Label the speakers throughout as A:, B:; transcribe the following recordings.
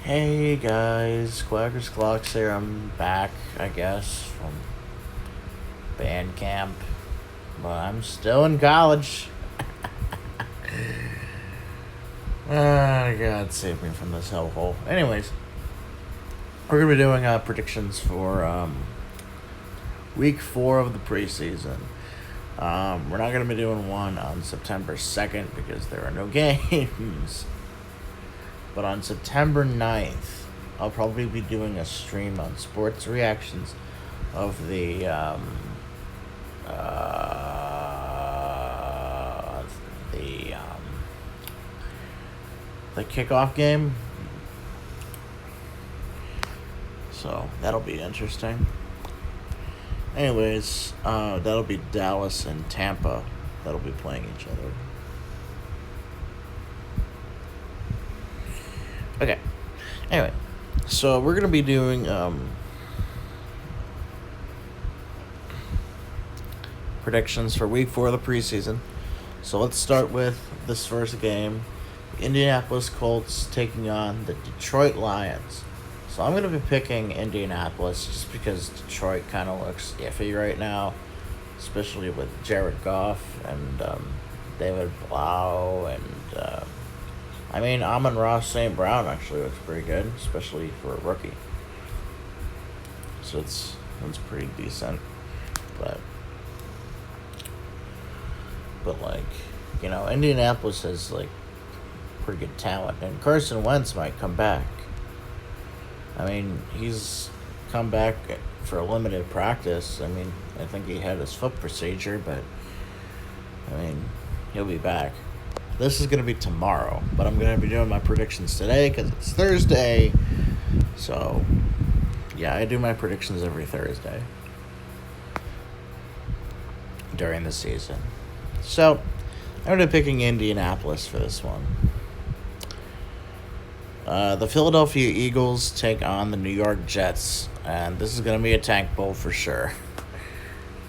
A: Hey guys, Quackers Clocks here. I'm back, I guess, from band camp, but I'm still in college. God save me from this hellhole. Anyways, we're gonna be doing predictions for week 4 of the preseason. We're not gonna be doing one on September 2nd because there are no games. But on September 9th, I'll probably be doing a stream on sports reactions of the kickoff game. So that'll be interesting. Anyways, that'll be Dallas and Tampa that'll be playing each other. Okay. Anyway, so we're gonna be doing predictions for week 4 of the preseason. So let's start with this first game. Indianapolis Colts taking on the Detroit Lions. So I'm gonna be picking Indianapolis just because Detroit kind of looks iffy right now, especially with Jared Goff and David Blau and Amon-Ra St. Brown actually looks pretty good, especially for a rookie. So it's pretty decent. But Indianapolis has pretty good talent, and Carson Wentz might come back. He's come back for a limited practice. I think he had his foot procedure, but he'll be back. This is going to be tomorrow, but I'm going to be doing my predictions today because it's Thursday. So, yeah, I do my predictions every Thursday during the season. So, I'm going to be picking Indianapolis for this one. The Philadelphia Eagles take on the New York Jets, and this is going to be a tank bowl for sure.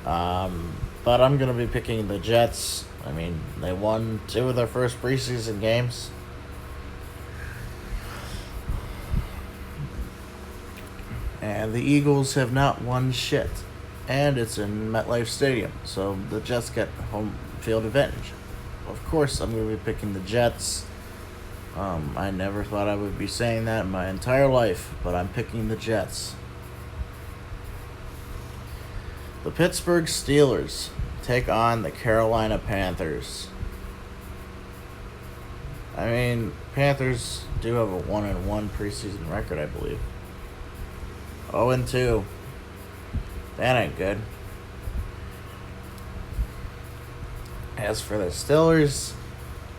A: But I'm going to be picking the Jets. They won 2 of their first preseason games. And the Eagles have not won shit. And it's in MetLife Stadium, so the Jets get home field advantage. Of course, I'm going to be picking the Jets. I never thought I would be saying that in my entire life, but I'm picking the Jets. The Pittsburgh Steelers take on the Carolina Panthers. Panthers do have a 1-1 preseason record, I believe. 0-2. That ain't good. As for the Steelers,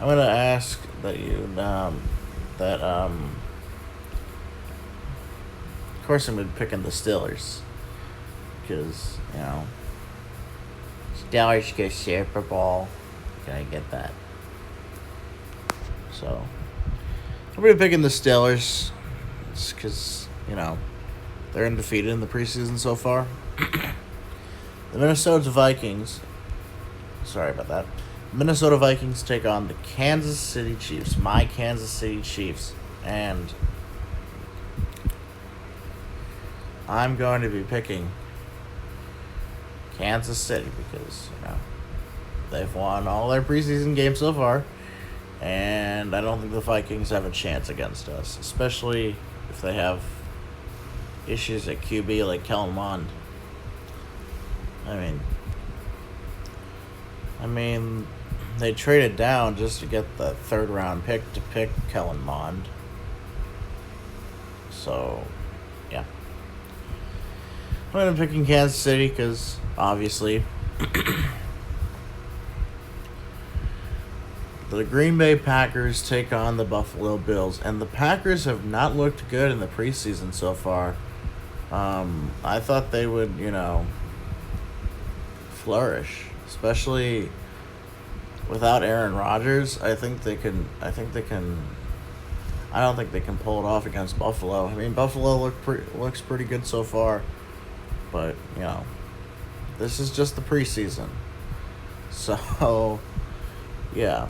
A: I'm gonna ask that of course I'm gonna be picking the Steelers because Steelers get Super Bowl. Can I get that? So I'm gonna be picking the Steelers because they're undefeated in the preseason so far. The Minnesota Vikings. Sorry about that. Minnesota Vikings take on the Kansas City Chiefs. My Kansas City Chiefs. And I'm going to be picking Kansas City because, they've won all their preseason games so far. And I don't think the Vikings have a chance against us, especially if they have issues at QB like Kellen Mond. They traded down just to get the 3rd round pick to pick Kellen Mond. So, yeah. I'm going to be picking Kansas City because, obviously, the Green Bay Packers take on the Buffalo Bills. And the Packers have not looked good in the preseason so far. I thought they would, flourish, especially without Aaron Rodgers. I don't think they can pull it off against Buffalo. Buffalo looks pretty good so far, but this is just the preseason. So, yeah,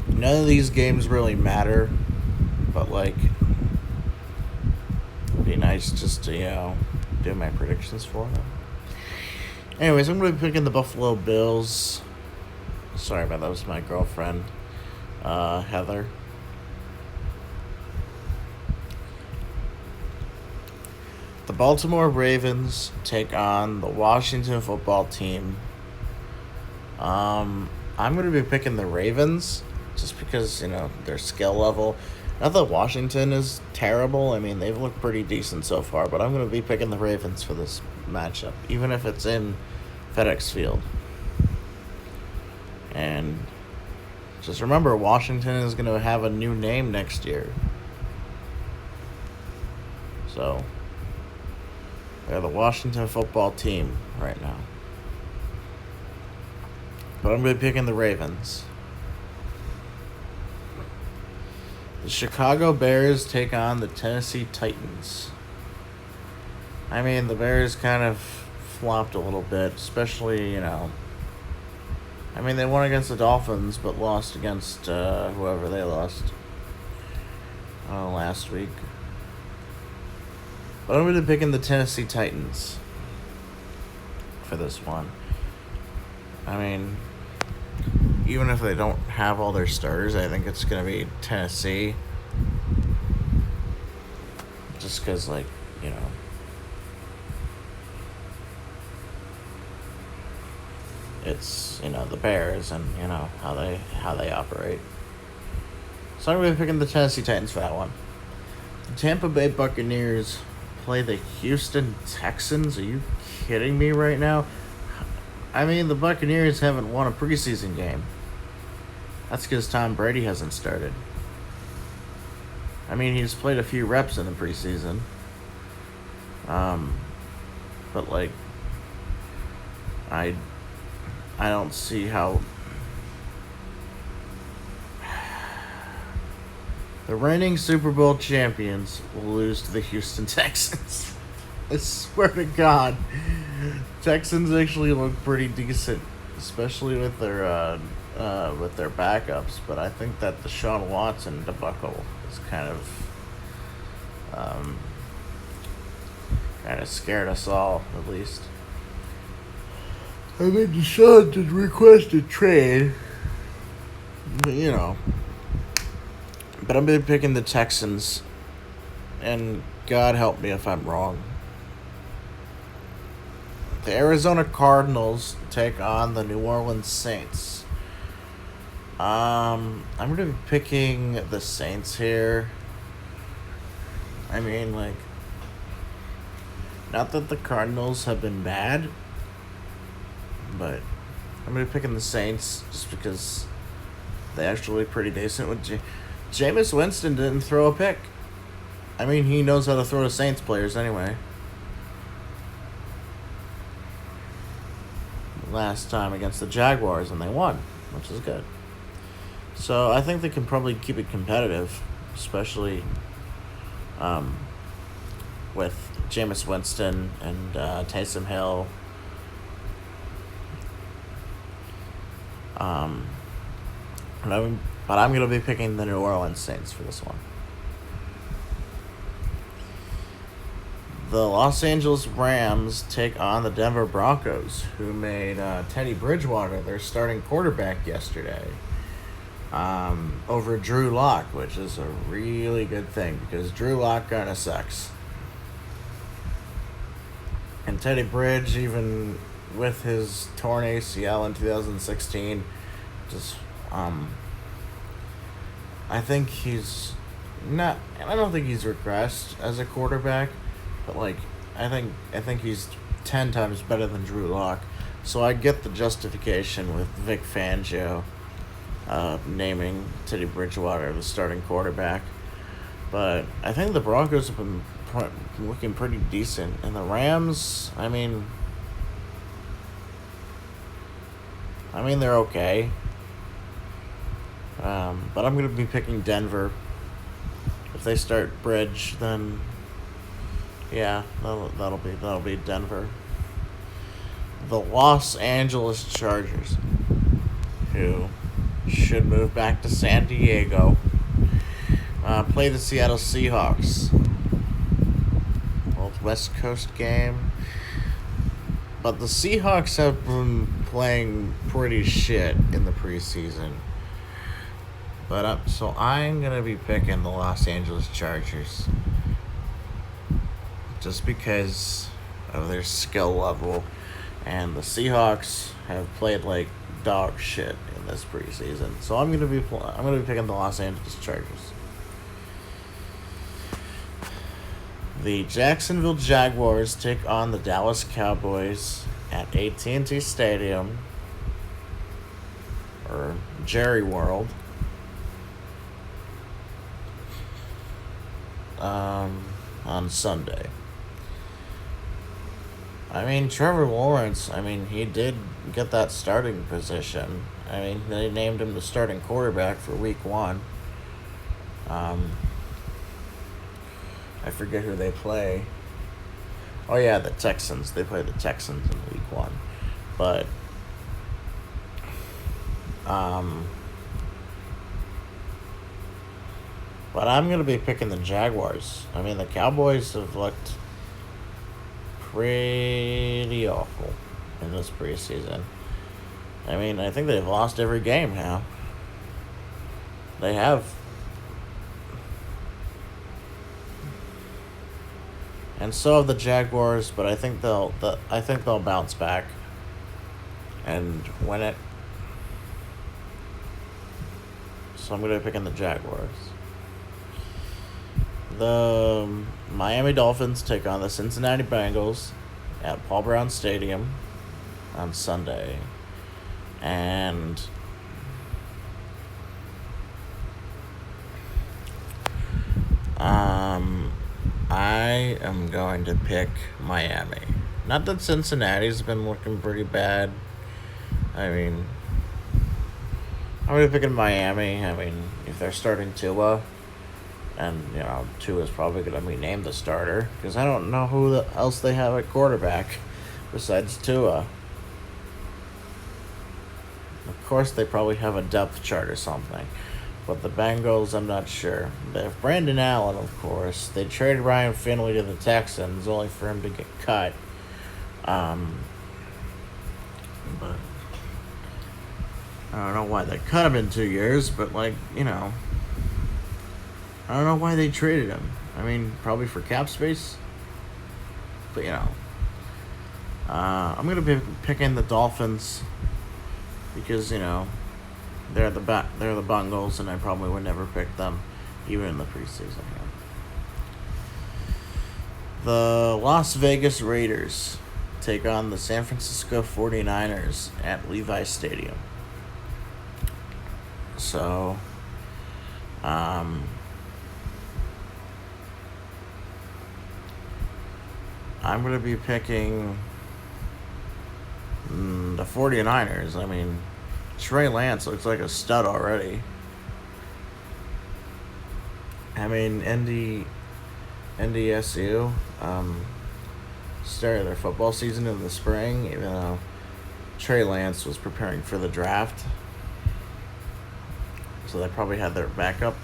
A: none of these games really matter, but nice just to, do my predictions for them. Anyways, I'm going to be picking the Buffalo Bills. Sorry about that. Was my girlfriend, Heather. The Baltimore Ravens take on the Washington football team. I'm going to be picking the Ravens just because, their skill level. Not that Washington is terrible. I mean, they've looked pretty decent so far, but I'm going to be picking the Ravens for this matchup, even if it's in FedEx Field. And just remember, Washington is going to have a new name next year. So, they're the Washington football team right now. But I'm going to be picking the Ravens. The Chicago Bears take on the Tennessee Titans. I mean, the Bears kind of flopped a little bit, especially, I mean, they won against the Dolphins, but lost against whoever they lost last week. But I'm going to be picking the Tennessee Titans for this one. I mean, even if they don't have all their starters, I think it's going to be Tennessee. Just because, it's, the Bears and, how they operate. So I'm going to be picking the Tennessee Titans for that one. The Tampa Bay Buccaneers play the Houston Texans. Are you kidding me right now? I mean, the Buccaneers haven't won a preseason game. That's because Tom Brady hasn't started. I mean, he's played a few reps in the preseason. But, I don't see how the reigning Super Bowl champions will lose to the Houston Texans. I swear to God. Texans actually look pretty decent, especially with their backups, but I think that the Deshaun Watson debacle is kind of scared us all, at least. I think Deshaun did request a trade, but But I'm going to be picking the Texans, and God help me if I'm wrong. The Arizona Cardinals take on the New Orleans Saints. I'm going to be picking the Saints here. I mean, not that the Cardinals have been bad, but I'm going to be picking the Saints just because they actually look pretty decent. With Jameis Winston didn't throw a pick. I mean, he knows how to throw to Saints players anyway. Last time against the Jaguars, and they won, which is good. So I think they can probably keep it competitive, especially with Jameis Winston and Taysom Hill. But I'm going to be picking the New Orleans Saints for this one. The Los Angeles Rams take on the Denver Broncos, who made Teddy Bridgewater their starting quarterback yesterday over Drew Lock, which is a really good thing because Drew Lock kind of sucks. And Teddy Bridge, even with his torn ACL in 2016, just I think he's not. I don't think he's regressed as a quarterback, but I think he's 10 times better than Drew Lock. So I get the justification with Vic Fangio naming Teddy Bridgewater the starting quarterback. But I think the Broncos have been looking pretty decent. And the Rams, I mean they're okay. But I'm going to be picking Denver. If they start Bridge, then yeah, that'll be Denver. The Los Angeles Chargers, who should move back to San Diego, play the Seattle Seahawks. West Coast game. But the Seahawks have been playing pretty shit in the preseason. But so I'm going to be picking the Los Angeles Chargers. Just because of their skill level. And the Seahawks have played like dog shit in this preseason. So I'm going to be picking the Los Angeles Chargers. The Jacksonville Jaguars take on the Dallas Cowboys at AT&T Stadium, or Jerry World, on Sunday. I mean, Trevor Lawrence, he did get that starting position. They named him the starting quarterback for week 1. I forget who they play. Oh, yeah, the Texans. They play the Texans in week 1. But, I'm going to be picking the Jaguars. The Cowboys have looked pretty awful in this preseason. I think they've lost every game now. They have. And so have the Jaguars, but I think they'll bounce back and win it. So I'm going to be picking the Jaguars. The Miami Dolphins take on the Cincinnati Bengals at Paul Brown Stadium on Sunday. And I am going to pick Miami. Not that Cincinnati's been looking pretty bad. I'm going to pick in Miami. If they're starting Tua, and, Tua's probably going to be named the starter, because I don't know who else they have at quarterback besides Tua. Of course, they probably have a depth chart or something. But the Bengals, I'm not sure. They have Brandon Allen, of course. They traded Ryan Finley to the Texans, only for him to get cut. But I don't know why they cut him in 2 years, but, I don't know why they traded him. Probably for cap space. But, I'm going to be picking the Dolphins because, they're the Bengals, and I probably would never pick them, even in the preseason. The Las Vegas Raiders take on the San Francisco 49ers at Levi Stadium. So, I'm going to be picking the 49ers. Trey Lance looks like a stud already. NDSU started their football season in the spring, even though Trey Lance was preparing for the draft. So they probably had their backup.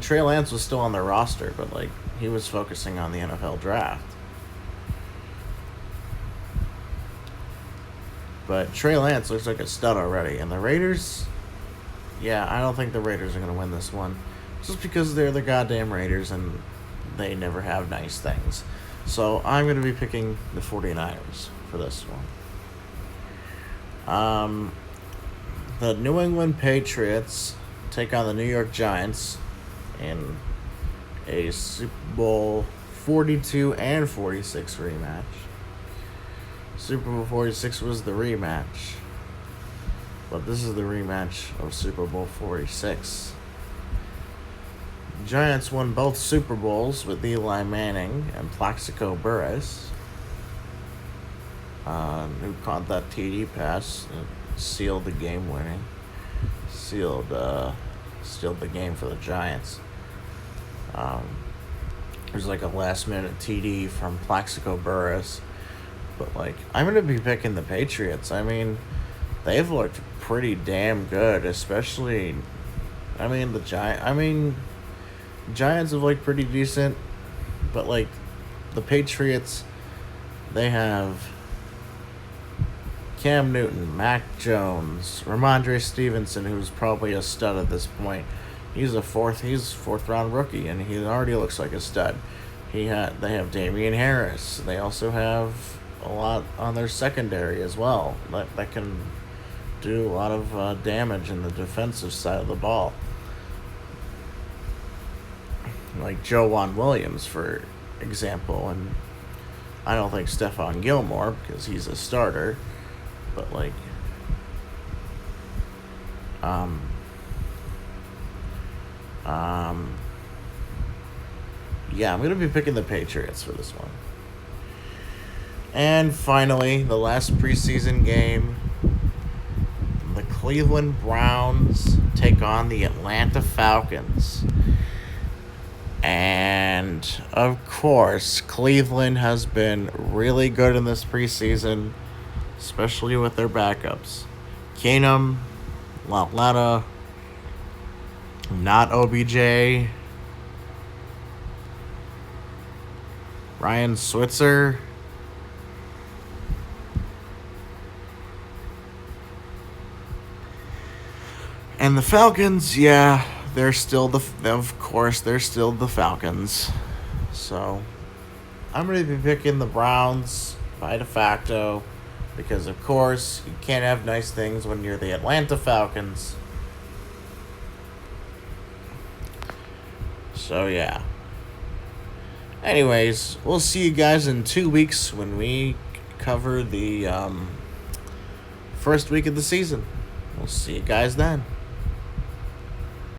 A: Trey Lance was still on their roster, but, he was focusing on the NFL draft. But Trey Lance looks like a stud already. And the Raiders, I don't think the Raiders are going to win this one. Just because they're the goddamn Raiders and they never have nice things. So I'm going to be picking the 49ers for this one. The New England Patriots take on the New York Giants in a Super Bowl 42 and 46 rematch. Super Bowl 46 was the rematch, but this is the rematch of Super Bowl 46. The Giants won both Super Bowls with Eli Manning and Plaxico Burress, who caught that TD pass and sealed the game winning. Sealed the game for the Giants. There's a last minute TD from Plaxico Burress. But, I'm going to be picking the Patriots. They've looked pretty damn good, especially, the Giants have looked pretty decent, but, the Patriots, they have Cam Newton, Mac Jones, Ramondre Stevenson, who's probably a stud at this point. He's fourth round rookie, and he already looks like a stud. They have Damian Harris. They also have a lot on their secondary as well that can do a lot of damage in the defensive side of the ball. Like Joejuan Williams, for example, and I don't think Stephon Gilmore because he's a starter, but like, yeah, I'm gonna be picking the Patriots for this one. And finally, the last preseason game, the Cleveland Browns take on the Atlanta Falcons. And, of course, Cleveland has been really good in this preseason, especially with their backups. Keenum, Lauletta, not OBJ, Ryan Switzer, and the Falcons, yeah, they're still the Falcons. So I'm going to be picking the Browns by de facto because, of course, you can't have nice things when you're the Atlanta Falcons. So, yeah. Anyways, we'll see you guys in 2 weeks when we cover the first week of the season. We'll see you guys then.